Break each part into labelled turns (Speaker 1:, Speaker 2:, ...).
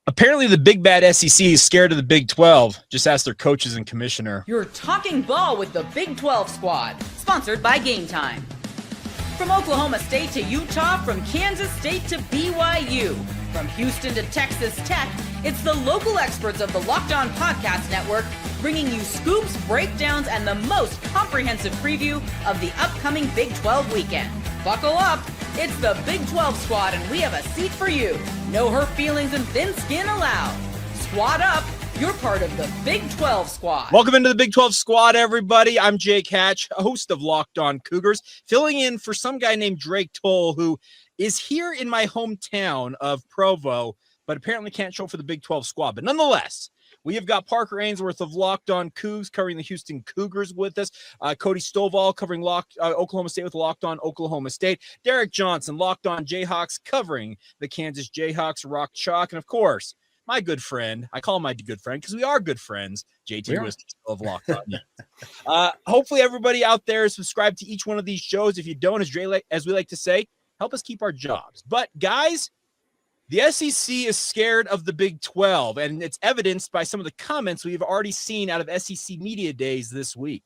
Speaker 1: Apparently, the big bad SEC is scared of the Big 12. Just ask their coaches and commissioner.
Speaker 2: You're talking ball with the Big 12 squad, sponsored by Game Time. From Oklahoma State to Utah, from Kansas State to BYU, from Houston to Texas Tech, it's the local experts of the Locked On Podcast Network bringing you scoops, breakdowns, and the most comprehensive preview of the upcoming Big 12 weekend. Buckle up. It's the Big 12 squad, and we have a seat for you. No hurt feelings and thin skin allowed. Squad up. You're part of the Big 12 squad.
Speaker 1: Welcome into the Big 12 squad, everybody. I'm Jake Hatch, host of Locked On Cougars, filling in for some guy named Drake Toll, who is here in my hometown of Provo, but apparently can't show for the Big 12 squad. But nonetheless, we have got Parker Ainsworth of Locked On Coogs covering the Houston Cougars with us. Cody Stovall covering Oklahoma State with Locked On Oklahoma State. Derek Johnson, Locked On Jayhawks, covering the Kansas Jayhawks, Rock Chalk. And of course, my good friend, I call him my good friend because we are good friends, JT Whiskey of Locked On. Hopefully everybody out there is subscribed to each one of these shows. If you don't, as we like to say, help us keep our jobs. But guys, the SEC is scared of the Big 12, and it's evidenced by some of the comments we've already seen out of SEC media days this week.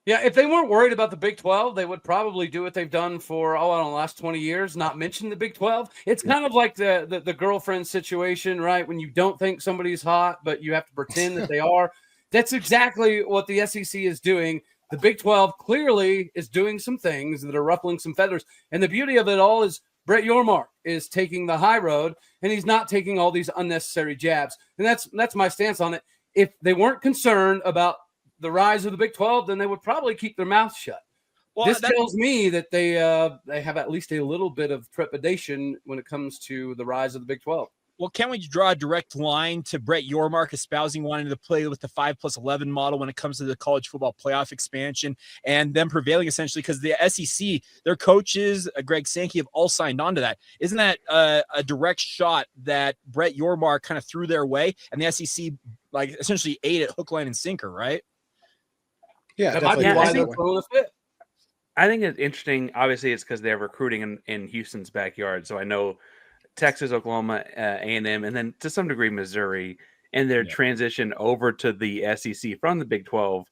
Speaker 3: Yeah, if they weren't worried about the Big 12, they would probably do what they've done for, I don't know, the last 20 years, not mention the Big 12. It's kind of like the girlfriend situation, right? When you don't think somebody's hot, but you have to pretend that they are. That's exactly what the SEC is doing. The Big 12 clearly is doing some things that are ruffling some feathers. And the beauty of it all is Brett Yormark is taking the high road, and he's not taking all these unnecessary jabs. And that's my stance on it. If they weren't concerned about the rise of the Big 12, then they would probably keep their mouth shut. Well, this tells me that they have at least a little bit of trepidation when it comes to the rise of the Big 12.
Speaker 1: Well, can't we draw a direct line to Brett Yormark espousing wanting to play with the 5+11 model when it comes to the college football playoff expansion and them prevailing essentially because the SEC, their coaches, Greg Sankey, have all signed on to that. Isn't that a direct shot that Brett Yormark kind of threw their way and the SEC like essentially ate it hook, line, and sinker, right?
Speaker 4: Yeah,
Speaker 5: I think it's interesting. Obviously, it's because they're recruiting in Houston's backyard. So I know Texas, Oklahoma, A&M, and then to some degree Missouri, and their transition over to the SEC from the Big 12,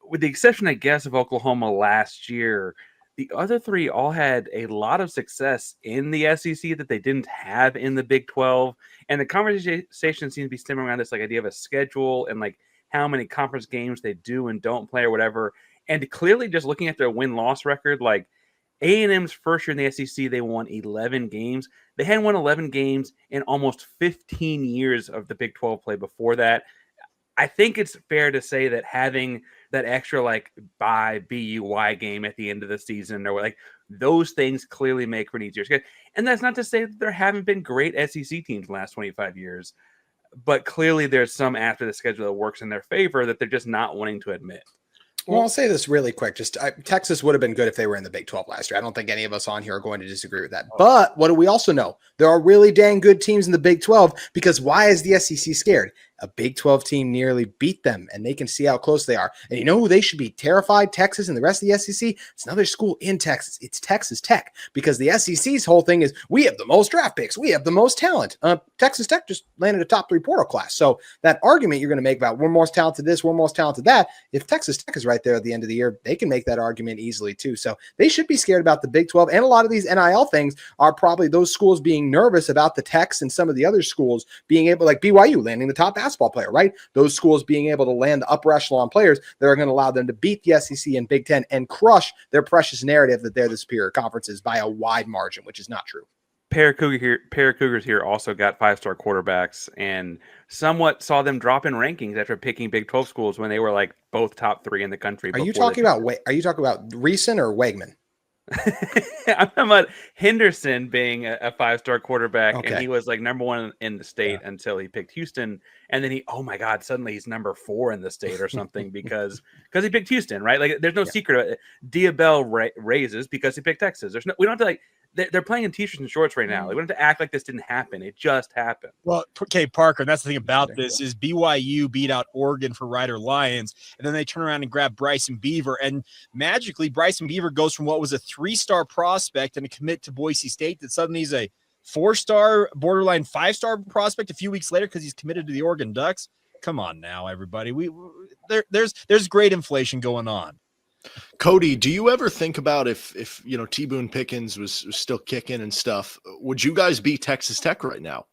Speaker 5: with the exception, I guess, of Oklahoma last year. The other three all had a lot of success in the SEC that they didn't have in the Big 12, and the conversation seems to be stemming around this like idea of a schedule and like how many conference games they do and don't play or whatever. And clearly, just looking at their win-loss record, like A&M's first year in the SEC, they won 11 games. They hadn't won 11 games in almost 15 years of the Big 12 play before that. I think it's fair to say that having that extra like bye BUY game at the end of the season or like those things clearly make for an easier schedule. And that's not to say that there haven't been great SEC teams in the last 25 years, but clearly there's some after the schedule that works in their favor that they're just not wanting to admit.
Speaker 4: Well, I'll say this really quick. Texas would have been good if they were in the Big 12 last year. I don't think any of us on here are going to disagree with that. But what do we also know? There are really dang good teams in the Big 12 because why is the SEC scared? A Big 12 team nearly beat them, and they can see how close they are. And you know who they should be terrified? Texas and the rest of the SEC? It's another school in Texas. It's Texas Tech because the SEC's whole thing is we have the most draft picks. We have the most talent. Texas Tech just landed a top 3 portal class. So that argument you're going to make about we're most talented this, we're most talented that, if Texas Tech is right there at the end of the year, they can make that argument easily too. So they should be scared about the Big 12. And a lot of these NIL things are probably those schools being nervous about the Techs and some of the other schools being able, like BYU landing the top basketball player, right? Those schools being able to land the upper echelon players that are going to allow them to beat the SEC and Big Ten and crush their precious narrative that they're the superior conferences by a wide margin, which is not true.
Speaker 5: Pair of Cougars here also got 5-star quarterbacks and somewhat saw them drop in rankings after picking Big 12 schools when they were like both top 3 in the country.
Speaker 4: Are you talking about Reeson or Wegman?
Speaker 5: I'm talking about Henderson being a 5-star quarterback, and he was like number 1 in the state until he picked Houston, and then suddenly he's number 4 in the state or something because he picked Houston, right? Like there's no secret. Diabell raises because he picked Texas. We don't have to like. They're playing in t-shirts and shorts right now. They don't have to act like this didn't happen. It just happened.
Speaker 1: Well, okay, Parker, and that's the thing about this is BYU beat out Oregon for Rider Lions, and then they turn around and grab Bryson Beaver, and magically Bryson Beaver goes from what was a 3-star prospect and a commit to Boise State that suddenly he's a 4-star, borderline 5-star prospect a few weeks later because he's committed to the Oregon Ducks. Come on now, everybody. There's great inflation going on.
Speaker 6: Cody, do you ever think about if T. Boone Pickens was still kicking and stuff, would you guys beat Texas Tech right now?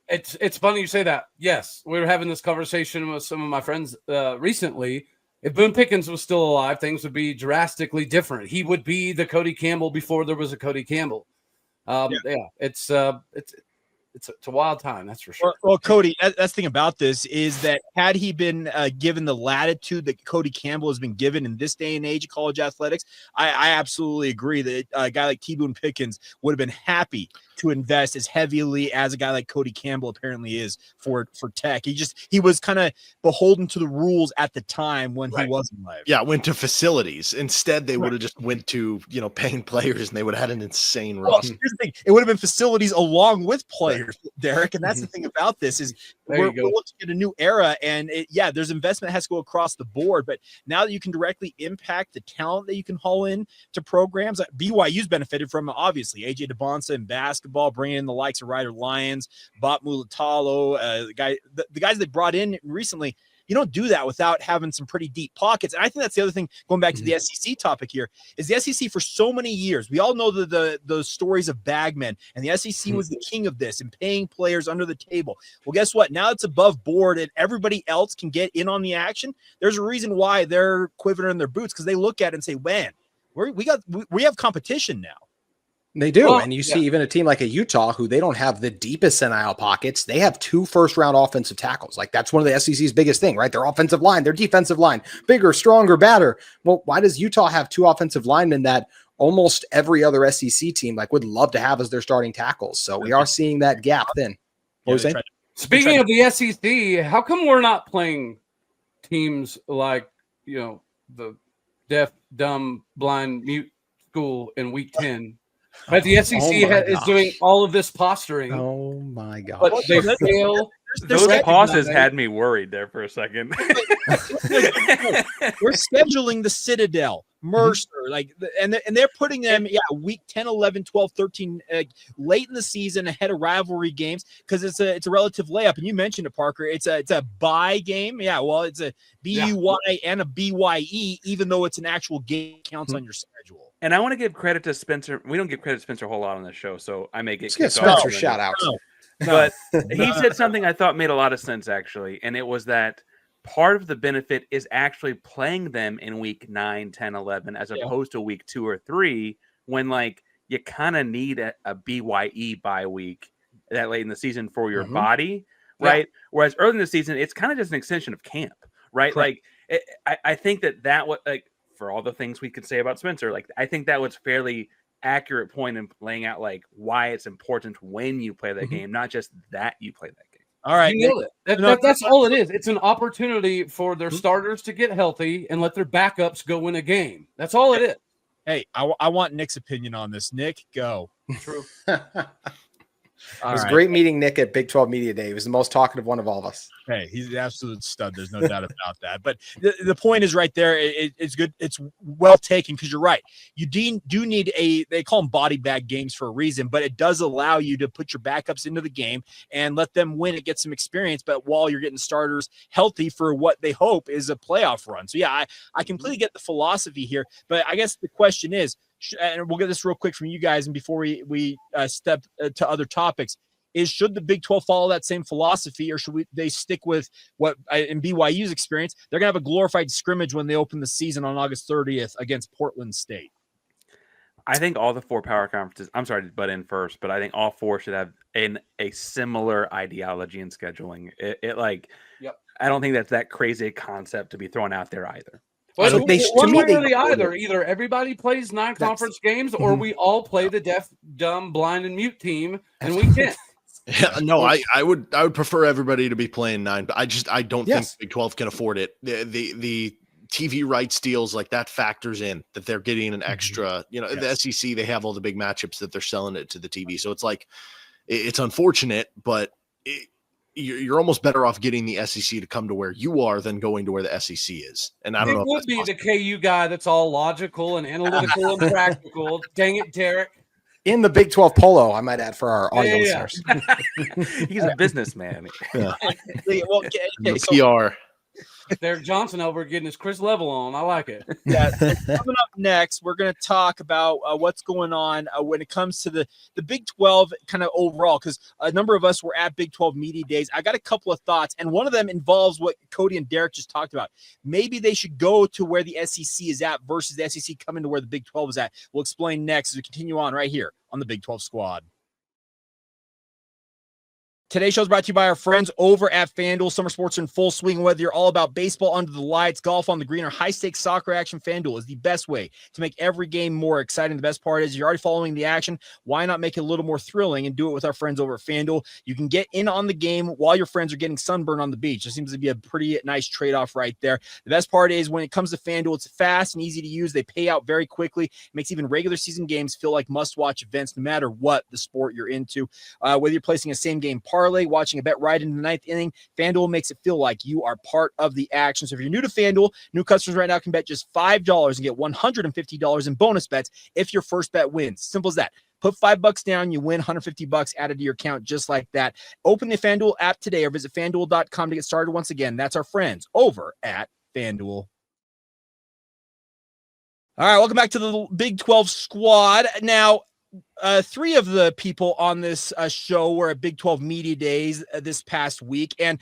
Speaker 3: It's funny you say that. Yes, we were having this conversation with some of my friends recently. If Boone Pickens was still alive, things would be drastically different. He would be the Cody Campbell before there was a Cody Campbell. It's a wild time, that's for sure.
Speaker 1: Well, Cody, that's the thing about this is that had he been given the latitude that Cody Campbell has been given in this day and age of college athletics, I absolutely agree that a guy like T. Boone Pickens would have been happy to invest as heavily as a guy like Cody Campbell apparently is for Tech. He was kind of beholden to the rules at the time when he wasn't live.
Speaker 6: Yeah, went to facilities. Instead, they would have just went to paying players, and they would have had an insane roster.
Speaker 1: Here's the thing. It would have been facilities along with players, Derek. And that's the thing about this is we're looking at a new era, and there's investment that has to go across the board. But now that you can directly impact the talent that you can haul in to programs, BYU's benefited from obviously AJ DeBonsa in basketball, bringing in the likes of Ryder Lyons, Bot Mulatalo, the guys they brought in recently. You don't do that without having some pretty deep pockets. And I think that's the other thing, going back to the SEC topic here, is the SEC for so many years, we all know the stories of bagmen, and the SEC was the king of this and paying players under the table. Well, guess what? Now it's above board and everybody else can get in on the action. There's a reason why they're quivering in their boots, because they look at it and say, man, we have competition now.
Speaker 4: They do. And you see even a team like a Utah, who they don't have the deepest NIL pockets. They have 2 first-round offensive tackles. Like, that's one of the SEC's biggest thing, right? Their offensive line, their defensive line, bigger, stronger, badder. Well, why does Utah have 2 offensive linemen that almost every other SEC team would love to have as their starting tackles? So we are seeing that gap thin. What was that?
Speaker 3: Speaking of the SEC, how come we're not playing teams like, the deaf, dumb, blind, mute school in week 10? But the SEC is doing all of this posturing.
Speaker 4: Oh my God!
Speaker 3: But they fail.
Speaker 5: Those pauses had me worried there for a second.
Speaker 1: We're scheduling the Citadel, Mercer, and they're putting them, week 10, 11, 12, 13, late in the season ahead of rivalry games because it's a relative layup. And you mentioned it, Parker. It's a bye game. Yeah, well, it's a BUY and a BYE, even though it's an actual game counts on your schedule.
Speaker 5: And I want to give credit to Spencer. We don't give credit to Spencer a whole lot on this show, so I may get
Speaker 4: Spencer shout outs.
Speaker 5: But he said something I thought made a lot of sense, actually, and it was that part of the benefit is actually playing them in week 9, 10, 11, as opposed to week 2 or 3, when you kind of need a BYE bye week that late in the season for your body, right? Yeah. Whereas early in the season, it's kind of just an extension of camp, right? Correct. I think that was for all the things we could say about Spencer, I think that was fairly accurate point in laying out why it's important when you play that game, not just that you play that game.
Speaker 1: All right,
Speaker 3: you nailed it. That's all it is. It's an opportunity for their starters to get healthy and let their backups go win a game. That's all it is.
Speaker 1: Hey, I want Nick's opinion on this. Nick, go.
Speaker 3: True.
Speaker 4: It was great meeting Nick at Big 12 Media Day. He was the most talkative one of all of us.
Speaker 1: Hey, he's an absolute stud. There's no doubt about that. But the point is right there. It's good. It's well taken because you're right. You do need they call them body bag games for a reason, but it does allow you to put your backups into the game and let them win and get some experience. But while you're getting starters healthy for what they hope is a playoff run. So, I completely get the philosophy here. But I guess the question is, and we'll get this real quick from you guys, and before we step to other topics, should the Big 12 follow that same philosophy, or should they stick with what in BYU's experience, they're going to have a glorified scrimmage when they open the season on August 30th against Portland State?
Speaker 5: I think all the 4 power conferences, I'm sorry to butt in first, but I think all 4 should have a similar ideology in scheduling. I don't think that's that crazy a concept to be thrown out there either.
Speaker 3: Well, either everybody plays 9 conference games, or we all play the deaf, dumb, blind, and mute team, and we can't.
Speaker 6: Yeah, no, I would prefer everybody to be playing 9, but I don't think Big 12 can afford it. The TV rights deals that factors in that they're getting an extra. The SEC, they have all the big matchups that they're selling it to the TV, so it's it's unfortunate, but you're almost better off getting the SEC to come to where you are than going to where the SEC is. And I don't know. It
Speaker 3: would be possible. The KU guy that's all logical and analytical and practical. Dang it, Derek.
Speaker 4: in the Big 12 polo, I might add for our audio listeners.
Speaker 5: He's a businessman.
Speaker 6: Yeah.
Speaker 1: Well, okay,
Speaker 6: The
Speaker 1: so
Speaker 6: PR.
Speaker 3: Derek Johnson over getting his Chris Level on. I like it.
Speaker 1: yeah, so coming up next, we're going to talk about what's going on when it comes to the Big 12 kind of overall, because a number of us were at Big 12 Media Days. I got a couple of thoughts, and one of them involves what Cody and Derek just talked about. Maybe they should go to where the SEC is at versus the SEC coming to where the Big 12 is at. We'll explain next as we continue on right here on the Big 12 Squad. Today's show is brought to you by our friends over at FanDuel. Summer sports are in full swing. Whether you're all about baseball under the lights, golf on the green, or high-stakes soccer action, FanDuel is the best way to make every game more exciting. The best part is you're already following the action. Why not make it a little more thrilling and do it with our friends over at FanDuel? You can get in on the game while your friends are getting sunburned on the beach. It seems to be a pretty nice trade-off right there. The best part is when it comes to FanDuel, it's fast and easy to use. They pay out very quickly. It makes even regular season games feel like must-watch events no matter what the sport you're into. Whether you're placing a same-game parlay, watching a bet right in the ninth inning, FanDuel makes it feel like you are part of the action. So if you're new to FanDuel, new customers right now can bet just $5 and get $150 in bonus bets if your first bet wins. Simple as that. Put $5 down, you win $150 added to your account just like that. Open the FanDuel app today or visit FanDuel.com to get started. Once again, that's our friends over at FanDuel. All right, welcome back to the Big 12 Squad. Now, three of the people on this show were at Big 12 Media Days this past week. And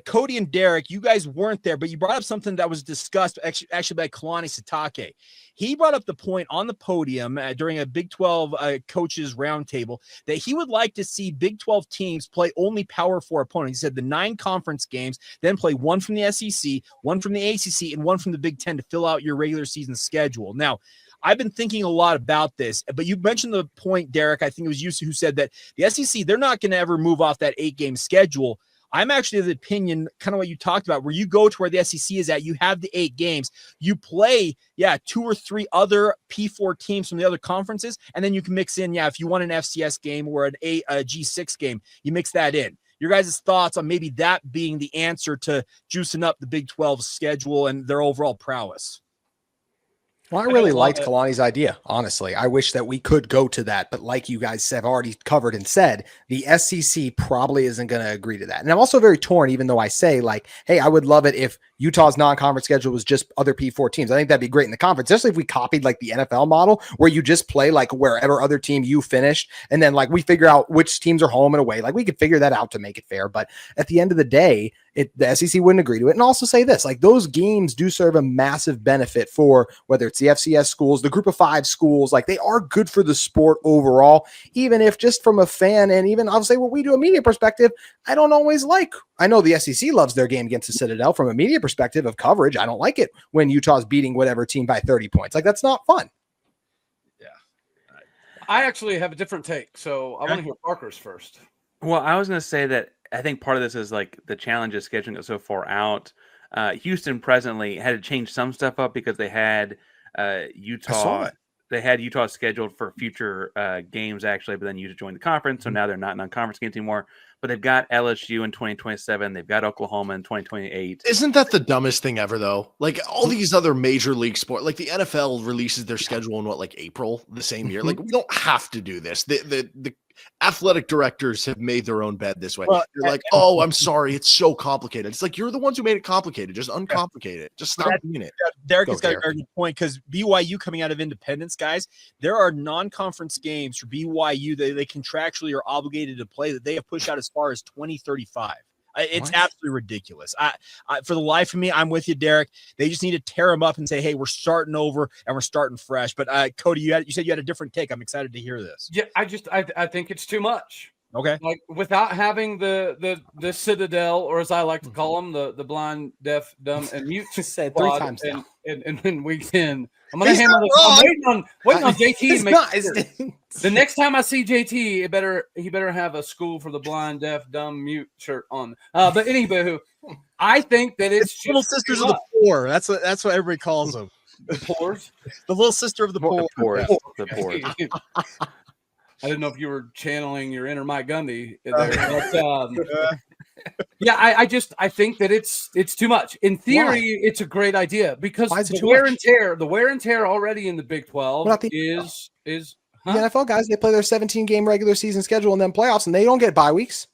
Speaker 1: Cody and Derek, you guys weren't there, but you brought up something that was discussed actually by Kalani Sitake. He brought up the point on the podium during a Big 12 coaches roundtable that he would like to see Big 12 teams play only Power 4 opponents. He said the 9 conference games, then play one from the SEC, one from the ACC, and one from the Big 10 to fill out your regular season schedule. Now, I've been thinking a lot about this, but you mentioned the point, Derek. I think it was you who said that the SEC, they're not going to ever move off that 8-game schedule. I'm actually of the opinion, kind of what you talked about, where you go to where the SEC is at, you have the 8 games, you play, 2 or 3 other P4 teams from the other conferences, and then you can mix in, if you want an FCS game or a G6 game, you mix that in. Your guys' thoughts on maybe that being the answer to juicing up the Big 12 schedule and their overall prowess?
Speaker 4: Well, I really liked Kalani's idea, honestly. I wish that we could go to that, but like you guys have already covered and said, the SEC probably isn't going to agree to that. And I'm also very torn, even though I say, like, hey, I would love it if Utah's non-conference schedule was just other P4 teams. I think that'd be great in the conference, especially if we copied like the NFL model where you just play like wherever other team you finished, and then like we figure out which teams are home and away. Like we could figure that out to make it fair. But at the end of the day, the SEC wouldn't agree to it. And also say this, like those games do serve a massive benefit for whether it's the FCS schools, the group of 5 schools, like they are good for the sport overall, even if just from a fan and even I'll say what we do a media perspective, I don't always like. I know the SEC loves their game against the Citadel from a media perspective of coverage. I don't like it when Utah's beating whatever team by 30 points. Like that's not fun.
Speaker 1: Yeah.
Speaker 3: I actually have a different take. So I want to hear Parker's first.
Speaker 5: Well, I was going to say that I think part of this is like the challenge of scheduling it so far out. Houston presently had to change some stuff up because they had Utah. They had Utah scheduled for future games actually, but then Utah joined the conference, so now they're not non-conference games anymore. But they've got LSU in 2027. They've got Oklahoma in 2028.
Speaker 6: Isn't that the dumbest thing ever, though? Like all these other major league sports, like the NFL releases their schedule in April the same year. Like we don't have to do this. The athletic directors have made their own bed this way.
Speaker 1: Well,
Speaker 6: they're like, oh, I'm sorry, it's so complicated. It's like you're the ones who made it complicated. Just uncomplicate it. Just stop doing it.
Speaker 1: Derek has got a very good point because BYU coming out of independence, guys, there are non-conference games for BYU they contractually are obligated to play that they have pushed out as far as 2035. It's absolutely ridiculous. I for the life of me, I'm with you, Derek. They just need to tear them up and say, hey, we're starting over and we're starting fresh. But Cody, you said you had a different take. I'm excited to hear this.
Speaker 3: Yeah, I think it's too much.
Speaker 1: Okay.
Speaker 3: Like without having the Citadel, or as I like to call them, the blind, deaf, dumb, and mute.
Speaker 4: Said 3 times now.
Speaker 3: And in week 10, I'm gonna handle this. I'm waiting on JT to make sure. The next time I see JT, he better have a school for the blind, deaf, dumb, mute shirt on. But anywho, I think that it's
Speaker 1: Little Sisters of the Poor. That's what everybody calls them.
Speaker 3: The poors.
Speaker 1: The little sister of the poor.
Speaker 5: The poor.
Speaker 3: I didn't know if you were channeling your inner Mike Gundy there. But, yeah, I think that it's too much. In theory, it's a great idea because the wear and tear already in the Big 12 is
Speaker 4: The NFL guys, they play their 17-game regular season schedule and then playoffs, and they don't get bye weeks.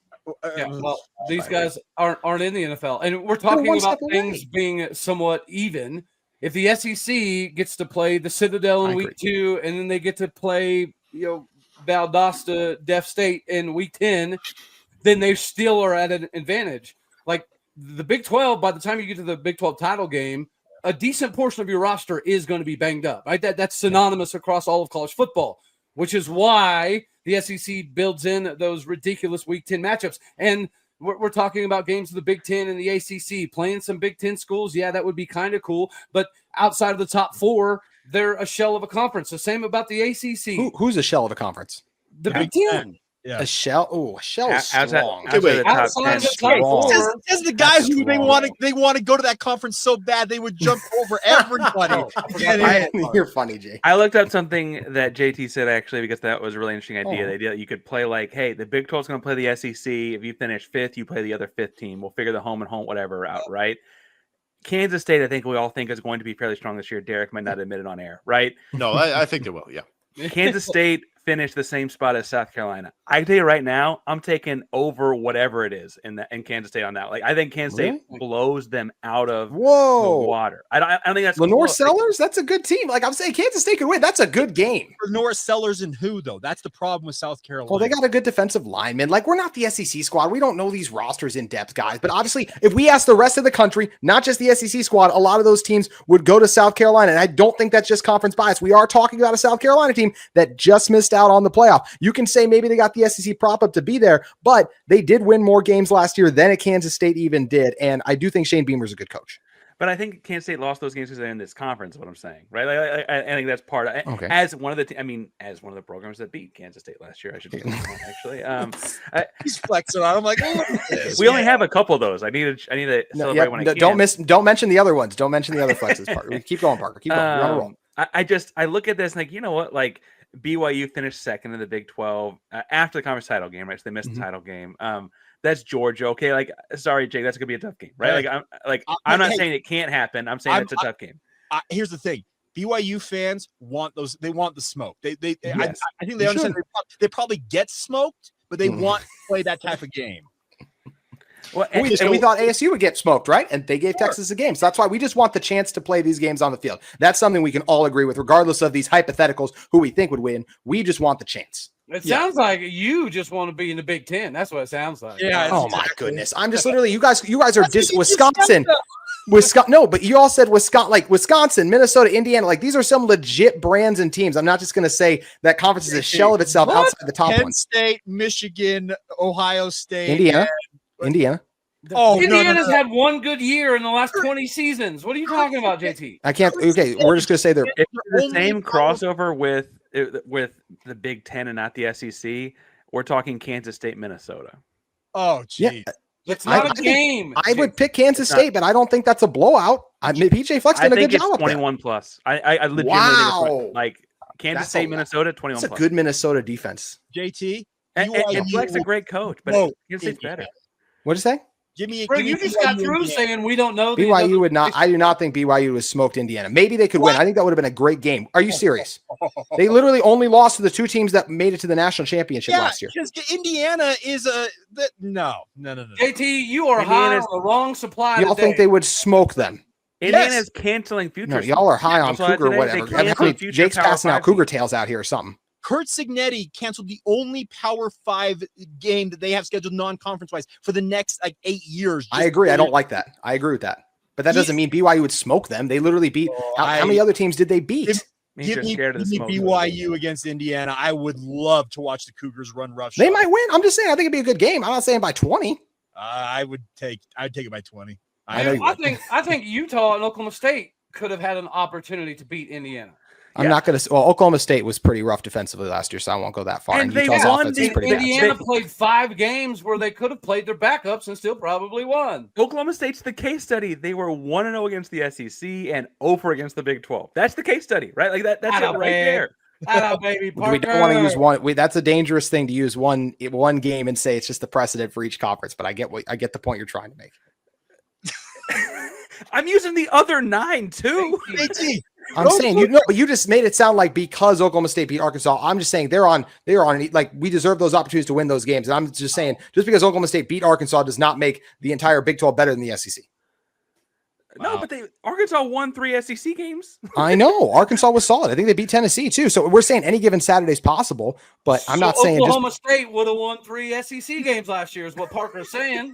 Speaker 3: Yeah, well, these guys aren't in the NFL, and we're talking about things being somewhat even. If the SEC gets to play the Citadel in week 2, and then they get to play, Valdosta Deaf State in week 10, then they still are at an advantage. Like the Big 12, by the time you get to the Big 12 title game, a decent portion of your roster is going to be banged up. Right? That's synonymous across all of college football, which is why the SEC builds in those ridiculous Week 10 matchups. And we're talking about games of the Big 10 and the ACC, playing some Big 10 schools. Yeah, that would be kind of cool. But outside of the top 4, they're a shell of a conference. The same about the ACC.
Speaker 4: Who's a shell of a conference?
Speaker 3: The Big 10.
Speaker 1: Yeah.
Speaker 4: A shell. Oh, a shell is strong.
Speaker 3: Outside the top 4.
Speaker 1: As the guys who they want to go to that conference so bad they would jump over everybody.
Speaker 4: You're funny, Jay.
Speaker 5: I looked up something that JT said actually because that was a really interesting idea. The idea that you could play like, hey, the Big 12 is going to play the SEC. If you finish 5th, you play the other 5th team. We'll figure the home and home whatever out, right? Kansas State, I think we all think is going to be fairly strong this year. Derek might not admit it on air, right?
Speaker 6: No, I think they will. Yeah.
Speaker 5: Kansas State finished the same spot as South Carolina. I can tell you right now, I'm taking over whatever it is in Kansas State on that. Like I think Kansas State blows them out of the water. I don't think that's
Speaker 4: Lenore Sellers. That's a good team. Like I'm saying, Kansas State could win. That's a good game.
Speaker 1: Lenore Sellers and who though? That's the problem with South Carolina.
Speaker 4: Well, they got a good defensive lineman. Like we're not the SEC squad. We don't know these rosters in depth, guys. But obviously, if we ask the rest of the country, not just the SEC squad, a lot of those teams would go to South Carolina. And I don't think that's just conference bias. We are talking about a South Carolina team that just missed out on the playoff. You can say maybe they got the SEC prop up to be there, but they did win more games last year than a Kansas State even did. And I do think Shane Beamer's a good coach.
Speaker 5: But I think Kansas State lost those games because they're in this conference. Is what I'm saying, right? Like, I think that's part of it.
Speaker 4: Okay.
Speaker 5: As one of the programs that beat Kansas State last year, I should be actually.
Speaker 1: He's flexing on. I'm like,
Speaker 5: we only have a couple of those. I need to celebrate when I can.
Speaker 4: Don't mention the other ones. Don't mention the other flexes. Parker. Keep going, Parker. Keep going. You're on a roll.
Speaker 5: I look at this and like, you know what, like. BYU finished second in the Big 12 after the conference title game, right? So they missed the title game. That's Georgia. Okay, like sorry, Jake, that's gonna be a tough game, right? I'm not saying it can't happen. I'm saying it's a tough game.
Speaker 1: Here's the thing: BYU fans want those. They want the smoke. I think they understand. They probably get smoked, but they want to play that type of game.
Speaker 4: Well, we thought ASU would get smoked, right? And they gave Texas a game. So that's why we just want the chance to play these games on the field. That's something we can all agree with, regardless of these hypotheticals, who we think would win. We just want the chance.
Speaker 3: It sounds like you just want to be in the Big 10. That's what it sounds like.
Speaker 1: Yeah.
Speaker 4: Oh my goodness. I'm just literally, you guys are Wisconsin. No, but you all said Wisconsin, Minnesota, Indiana. Like these are some legit brands and teams. I'm not just going to say that conference is a shell of itself outside the top
Speaker 1: Penn
Speaker 4: ones.
Speaker 1: State, Michigan, Ohio State,
Speaker 4: Indiana.
Speaker 3: Indiana's had one good year in the last 20 seasons. What are you talking about, JT?
Speaker 4: I can't. Okay, we're just going to say they're
Speaker 5: the same crossover with the Big 10 and not the SEC. We're talking Kansas State, Minnesota.
Speaker 1: Oh, geez.
Speaker 4: Yeah.
Speaker 3: It's not a game.
Speaker 4: I would pick Kansas State, but I don't think that's a blowout. PJ Fleck's done a good job.
Speaker 5: 21 plus. I legitimately think it's like Kansas State, Minnesota, 21
Speaker 4: plus.
Speaker 5: That's
Speaker 4: a good Minnesota defense.
Speaker 1: JT,
Speaker 5: and Fleck's a great coach, but Kansas State's better.
Speaker 4: What'd you say?
Speaker 3: You just got through saying we don't know.
Speaker 4: BYU would not. I do not think BYU was smoked Indiana. Maybe they could win. I think that would have been a great game. Are you serious? They literally only lost to the two teams that made it to the national championship last year.
Speaker 1: Because Indiana is no.
Speaker 3: JT, you are high on the wrong supply.
Speaker 4: Y'all think they would smoke them?
Speaker 5: Indiana's canceling futures.
Speaker 4: No, y'all are high on Cougar, whatever. Jake's passing out Cougar tails out here or something.
Speaker 1: Kurt Signetti canceled the only Power 5 game that they have scheduled non-conference wise for the next 8 years.
Speaker 4: I agree. I don't like that. I agree with that. But that doesn't mean BYU would smoke them. They literally beat. How many other teams did they beat?
Speaker 1: Give me BYU against Indiana. I would love to watch the Cougars run rough.
Speaker 4: They might win. I'm just saying. I think it'd be a good game. I'm not saying by 20.
Speaker 1: I'd take it by 20.
Speaker 3: I think Utah and Oklahoma State could have had an opportunity to beat Indiana.
Speaker 4: I'm not going to. Well, Oklahoma State was pretty rough defensively last year, so I won't go that far.
Speaker 5: And
Speaker 4: Utah's offense is pretty
Speaker 3: Indiana
Speaker 4: bad.
Speaker 3: played 5 games where they could have played their backups and still probably won.
Speaker 5: Oklahoma State's the case study. They were 1-0 against the SEC and 0 against the Big 12. That's the case study, right? Like that's it right there.
Speaker 3: Baby,
Speaker 4: we don't want to use one. That's a dangerous thing to use one game and say it's just the precedent for each conference. But I get the point you're trying to make.
Speaker 5: I'm using the other 9 too.
Speaker 4: I'm saying but you just made it sound like because Oklahoma State beat Arkansas. I'm just saying they're on like we deserve those opportunities to win those games. And I'm just saying just because Oklahoma State beat Arkansas does not make the entire Big 12 better than the SEC.
Speaker 5: No, but Arkansas won 3 SEC games.
Speaker 4: I know Arkansas was solid. I think they beat Tennessee too. So we're saying any given Saturday is possible, but I'm not saying
Speaker 3: Oklahoma State would have won 3 SEC games last year is what Parker's saying.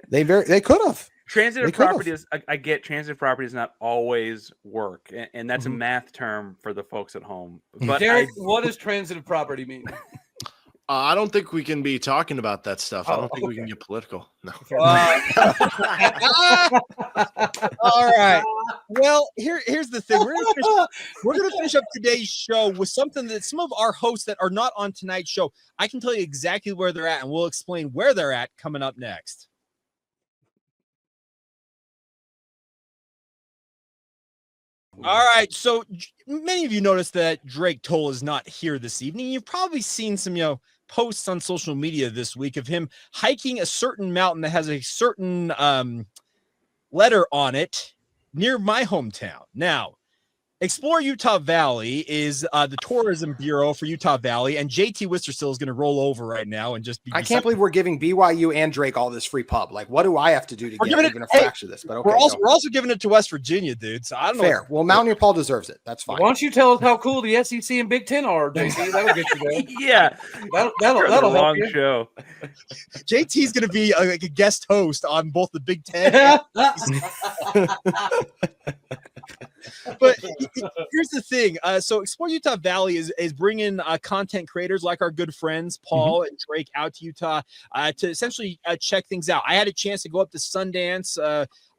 Speaker 4: They could have.
Speaker 5: Transitive property is, I get transitive property does not always work, and that's a math term for the folks at home. But
Speaker 3: Derek, what does transitive property mean?
Speaker 6: I don't think we can be talking about that stuff. I don't think we can get political. No.
Speaker 1: All right. Well, here's the thing. We're gonna finish up today's show with something that some of our hosts that are not on tonight's show, I can tell you exactly where they're at, and we'll explain where they're at coming up next. All right, so many of you noticed that Drake Toll is not here this evening. You've probably seen some, posts on social media this week of him hiking a certain mountain that has a certain letter on it near my hometown. Now, Explore Utah Valley is the tourism bureau for Utah Valley, and JT Wisterstill is going to roll over right now and just be.
Speaker 4: I can't believe we're giving BYU and Drake all this free pub. Like, what do I have to do to get even a fraction of this? But okay,
Speaker 1: we're also giving it to West Virginia, dude. So I don't know.
Speaker 4: Fair. Well, Mountaineer Paul deserves it. That's fine.
Speaker 3: Why don't you tell us how cool the SEC and Big Ten are, JT? That'll get you there.
Speaker 5: Yeah,
Speaker 3: that'll
Speaker 5: long
Speaker 3: help you.
Speaker 5: show.
Speaker 1: JT's going to be like a guest host on both the Big Ten. But here's the thing. So Explore Utah Valley is bringing content creators like our good friends Paul and Drake out to Utah to essentially check things out. I had a chance to go up to Sundance,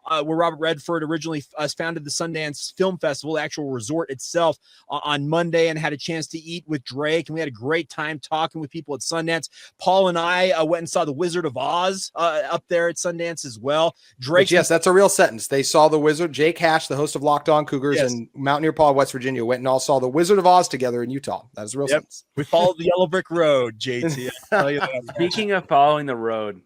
Speaker 1: where Robert Redford originally founded the Sundance Film Festival, the actual resort itself, on Monday, and had a chance to eat with Drake. And we had a great time talking with people at Sundance. Paul and I went and saw The Wizard of Oz up there at Sundance as well. Drake,
Speaker 4: which, yes, that's a real sentence. They saw The Wizard. Jake Hatch, the host of Locked On Cougars, and Mountaineer Paul, West Virginia, went and all saw The Wizard of Oz together in Utah. That was a real sentence.
Speaker 1: We followed the Yellow Brick Road, JT. I'll tell you that.
Speaker 5: Speaking of following the road.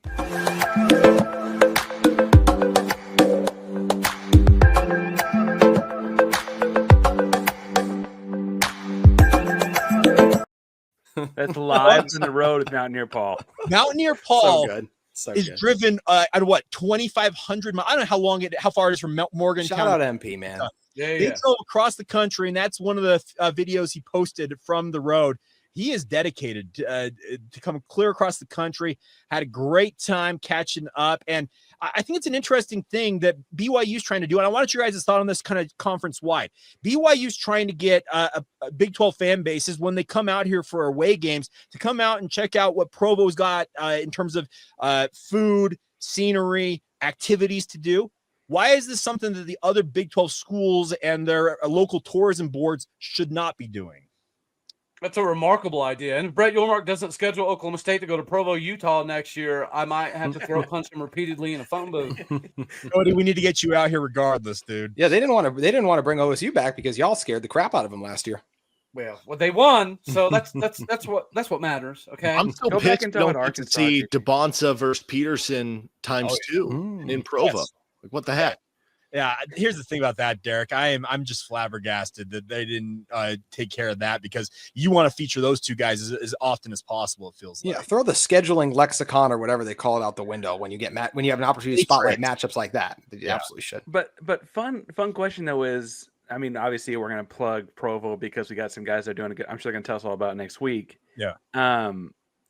Speaker 5: That's live in the road with Mountaineer Paul.
Speaker 1: Mountaineer Paul
Speaker 4: so
Speaker 1: is
Speaker 4: good.
Speaker 1: driven at what 2,500 miles. I don't know how far it is from Morgan
Speaker 4: Shout
Speaker 1: County.
Speaker 4: out MP, man.
Speaker 1: They go across the country, and that's one of the videos he posted from the road. He is dedicated to come clear across the country. Had a great time catching up, and I think it's an interesting thing that BYU is trying to do. And I wanted your guys' thought on this kind of conference wide. BYU is trying to get a Big 12 fan bases when they come out here for away games to come out and check out what Provo's got in terms of food, scenery, activities to do. Why is this something that the other Big 12 schools and their local tourism boards should not be doing?
Speaker 3: That's a remarkable idea. And if Brett Yormark doesn't schedule Oklahoma State to go to Provo, Utah next year, I might have to throw punch him repeatedly in a phone booth.
Speaker 1: Cody, we need to get you out here regardless, dude.
Speaker 4: Yeah, they didn't want to bring OSU back because y'all scared the crap out of them last year.
Speaker 3: Well, they won, so that's what matters. Okay,
Speaker 6: I'm still pissed we don't get to see DeBonsa versus Peterson times 2 in Provo.
Speaker 1: Yes.
Speaker 6: Like, what the heck?
Speaker 1: Yeah, here's the thing about that, Derek. I'm just flabbergasted that they didn't take care of that, because you want to feature those two guys as often as possible. It feels like.
Speaker 4: Yeah, throw the scheduling lexicon or whatever they call it out the window when you get when you have an opportunity to spotlight matchups like that. You absolutely should.
Speaker 5: But fun question though is, I mean, obviously we're going to plug Provo because we got some guys that are doing a good. I'm sure they're going to tell us all about it next week.
Speaker 1: Yeah.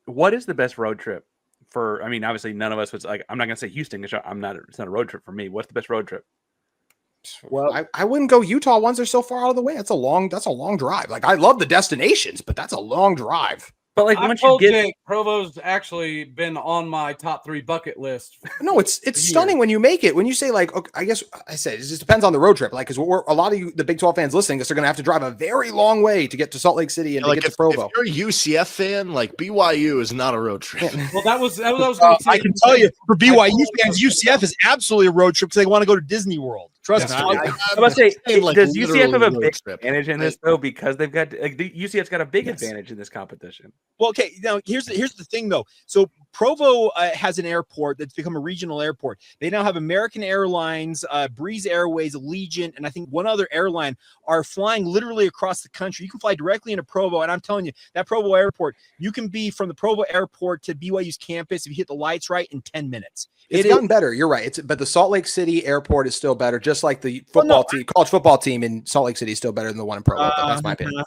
Speaker 5: What is the best road trip for? I mean, obviously none of us was like. I'm not going to say Houston because I'm not. It's not a road trip for me. What's the best road trip?
Speaker 4: Well, I wouldn't go Utah once they're so far out of the way. That's a long drive. Like, I love the destinations, but that's a long drive.
Speaker 5: But like, once you get
Speaker 3: Jake, Provo's actually been on my top 3 bucket list.
Speaker 4: No, it's stunning when you make it. When you say, like, okay, I guess I said it just depends on the road trip. Like, because a lot of the Big 12 fans listening, they're going to have to drive a very long way to get to Salt Lake City and to get to Provo.
Speaker 6: If you're a UCF fan, like, BYU is not a road trip.
Speaker 3: Well, that was what I was going to say.
Speaker 1: I can tell you, for BYU fans, UCF is absolutely a road trip because they want to go to Disney World. Trust me.
Speaker 5: I'm about to say,
Speaker 6: like,
Speaker 5: does UCF have a
Speaker 6: road
Speaker 5: big
Speaker 6: trip.
Speaker 5: advantage in this though? Because they've got UCF's got a big advantage in this competition.
Speaker 1: Well, okay. Now here's the thing though. So Provo has an airport that's become a regional airport. They now have American Airlines, Breeze Airways, Allegiant, and I think one other airline are flying literally across the country. You can fly directly into Provo, and I'm telling you, that Provo airport, you can be from the Provo airport to BYU's campus if you hit the lights right in 10 minutes.
Speaker 4: It's gotten better. You're right. But the Salt Lake City airport is still better. Just like the football team, college football team in Salt Lake City is still better than the one in Provo. But that's my opinion.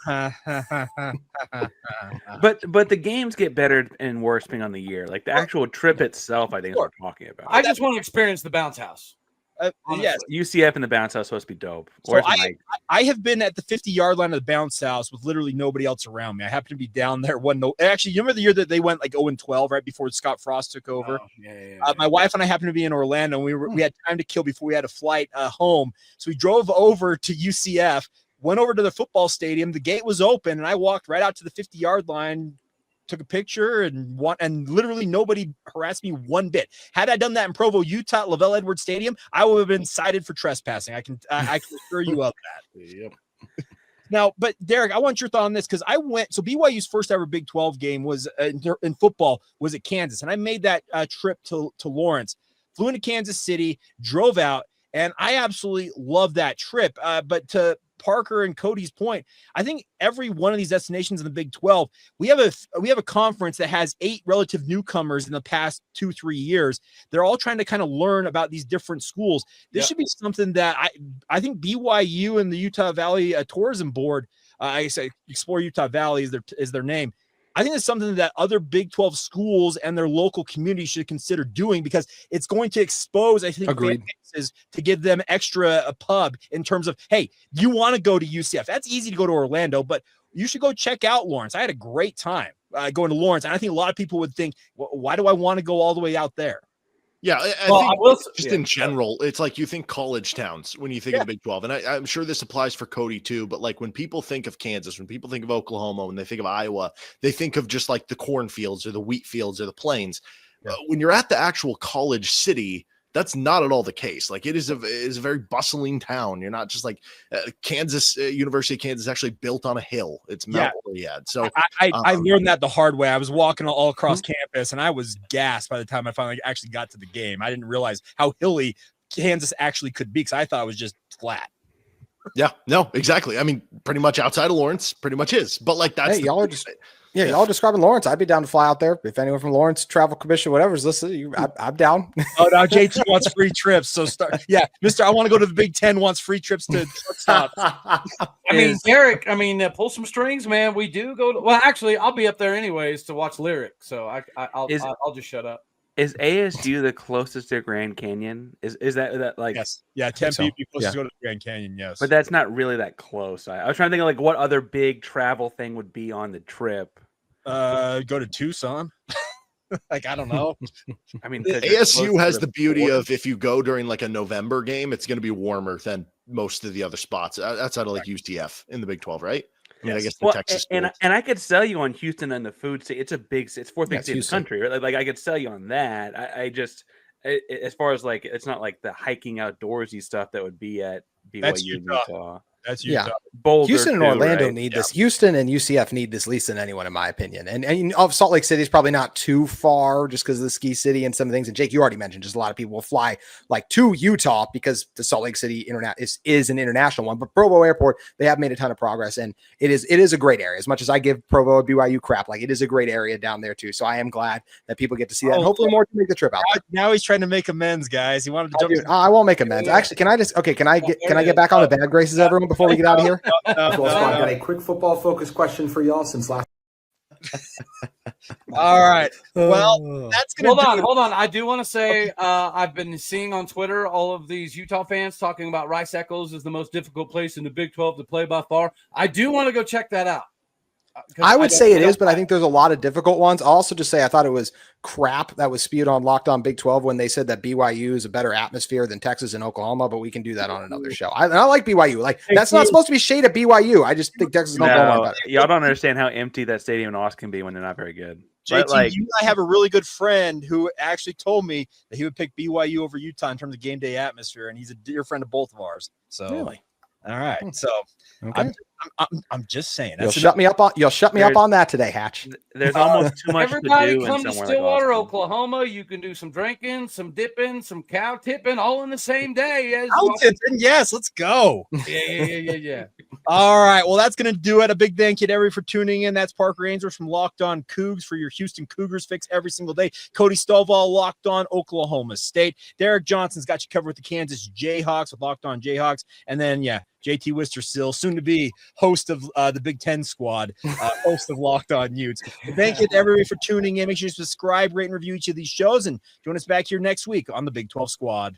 Speaker 5: But the games get better and worse depending on the year. Like the actual trip itself, I think is what we're talking about.
Speaker 3: I just want to experience the bounce house.
Speaker 1: Yes,
Speaker 5: UCF and the bounce house is supposed to be dope.
Speaker 1: So I have been at the 50-yard line of the bounce house with literally nobody else around me. I happened to be down there. Actually, you remember the year that they went like 0-12 right before Scott Frost took over?
Speaker 3: Oh, yeah.
Speaker 1: My wife and I happened to be in Orlando. And we had time to kill before we had a flight home. So we drove over to UCF, went over to the football stadium. The gate was open, and I walked right out to the 50-yard line, took a picture, and literally nobody harassed me one bit. Had I done that in Provo, Utah, at Lavelle Edwards Stadium, I would have been cited for trespassing. I can assure you of that.
Speaker 6: Yep.
Speaker 1: Now, but Derek, I want your thought on this because so BYU's first ever Big 12 game was in football was at Kansas, and I made that trip to Lawrence, flew into Kansas City, drove out, and I absolutely love that trip. But to Parker and Cody's point, I think every one of these destinations in the Big 12, we have a conference that has 8 relative newcomers in the past 2-3 years. They're all trying to kind of learn about these different schools. This should be something that I think BYU and the Utah Valley Tourism Board, I say Explore Utah Valley is their name. I think it's something that other Big 12 schools and their local community should consider doing because it's going to expose, I think, fan bases to give them extra pub in terms of, hey, you want to go to UCF. That's easy to go to Orlando, but you should go check out Lawrence. I had a great time going to Lawrence, and I think a lot of people would think, well, why do I want to go all the way out there?
Speaker 6: Yeah, I think in general, it's like you think college towns when you think of the Big 12. And I'm sure this applies for Cody too, but like when people think of Kansas, when people think of Oklahoma, when they think of Iowa, they think of just like the cornfields or the wheat fields or the plains. When you're at the actual college city, that's not at all the case. Like it is a very bustling town. You're not just like Kansas, University of Kansas actually built on a hill. It's Mount Gilead. So
Speaker 1: I learned that the hard way. I was walking all across campus and I was gassed by the time I finally actually got to the game. I didn't realize how hilly Kansas actually could be because I thought it was just flat.
Speaker 6: Yeah, no, exactly. I mean, pretty much outside of Lawrence, pretty much is. But like that's
Speaker 4: y'all are just y'all describing Lawrence. I'd be down to fly out there. If anyone from Lawrence Travel Commission, whatever is listening, I'm down.
Speaker 1: Oh, now JT wants free trips. So Mister, I want to go to the Big 10. Wants free trips to shortstop.
Speaker 3: Derek, pull some strings, man. We do go to. Well, actually, I'll be up there anyways to watch Lyric. So I'll just shut up.
Speaker 5: Is ASU the closest to Grand Canyon? Is that like
Speaker 1: yes? Yeah, Tempe be close to go to the Grand Canyon. Yes,
Speaker 5: but that's not really that close. I was trying to think of like what other big travel thing would be on the trip.
Speaker 1: Go to Tucson. Like I don't know.
Speaker 6: I mean, ASU has the beauty of if you go during like a November game, it's going to be warmer than most of the other spots outside of like UCF in the Big 12, right? I mean, I guess the Texas
Speaker 5: and I could sell you on Houston and the food city. It's fourth biggest city in the country, right? Like I could sell you on that. I just as far as like it's not like the hiking outdoorsy stuff that would be at BYU Utah.
Speaker 1: That's Utah.
Speaker 5: Boulder
Speaker 4: Houston and Orlando need this. Houston and UCF need this least than anyone, in my opinion. And Salt Lake City is probably not too far just because of the ski city and some things. And Jake, you already mentioned just a lot of people will fly like to Utah because the Salt Lake City is an international one. But Provo Airport, they have made a ton of progress, and it is a great area. As much as I give Provo and BYU crap, like it is a great area down there too. So I am glad that people get to see that. And hopefully more to make the trip out there.
Speaker 1: Now he's trying to make amends, guys. He wanted to jump.
Speaker 4: I won't make amends. Actually, can I get back on the bad graces, everyone, before we get out of here?
Speaker 7: Got a quick football focused question for y'all since last.
Speaker 1: All right. Well, that's gonna
Speaker 3: hold on. I do want to say I've been seeing on Twitter all of these Utah fans talking about Rice Eccles is the most difficult place in the Big 12 to play by far. I do want to go check that out.
Speaker 4: I would say it is, but I think there's a lot of difficult ones. I'll also just say I thought it was crap that was spewed on Locked On Big 12 when they said that BYU is a better atmosphere than Texas and Oklahoma, but we can do that on another show. I like BYU. Like, that's not supposed to be shade at BYU. I just think Texas and Oklahoma are better.
Speaker 5: Y'all don't understand how empty that stadium in Austin can be when they're not very good.
Speaker 1: JT,
Speaker 5: like,
Speaker 1: you and I have a really good friend who actually told me that he would pick BYU over Utah in terms of game day atmosphere, and he's a dear friend of both of ours. So,
Speaker 4: really?
Speaker 1: All right. So,
Speaker 4: okay.
Speaker 1: I'm just saying.
Speaker 4: You'll shut me up on that today, Hatch.
Speaker 5: There's almost too much
Speaker 3: Everybody
Speaker 5: to do.
Speaker 3: come to Stillwater, Oklahoma. You can do some drinking, some dipping, some cow tipping, all in the same day.
Speaker 1: Cow tipping, yes. Let's go.
Speaker 3: Yeah.
Speaker 1: All right. Well, that's going to do it. A big thank you to everybody for tuning in. That's Parker Ainsworth from Locked On Coogs for your Houston Cougars fix every single day. Cody Stovall, Locked On Oklahoma State. Derek Johnson's got you covered with the Kansas Jayhawks with Locked On Jayhawks. And then, JT Wistersill, soon to be host of the Big Ten squad, host of Locked On Utes. Thank you to everybody for tuning in. Make sure you subscribe, rate, and review each of these shows. And join us back here next week on the Big 12 squad.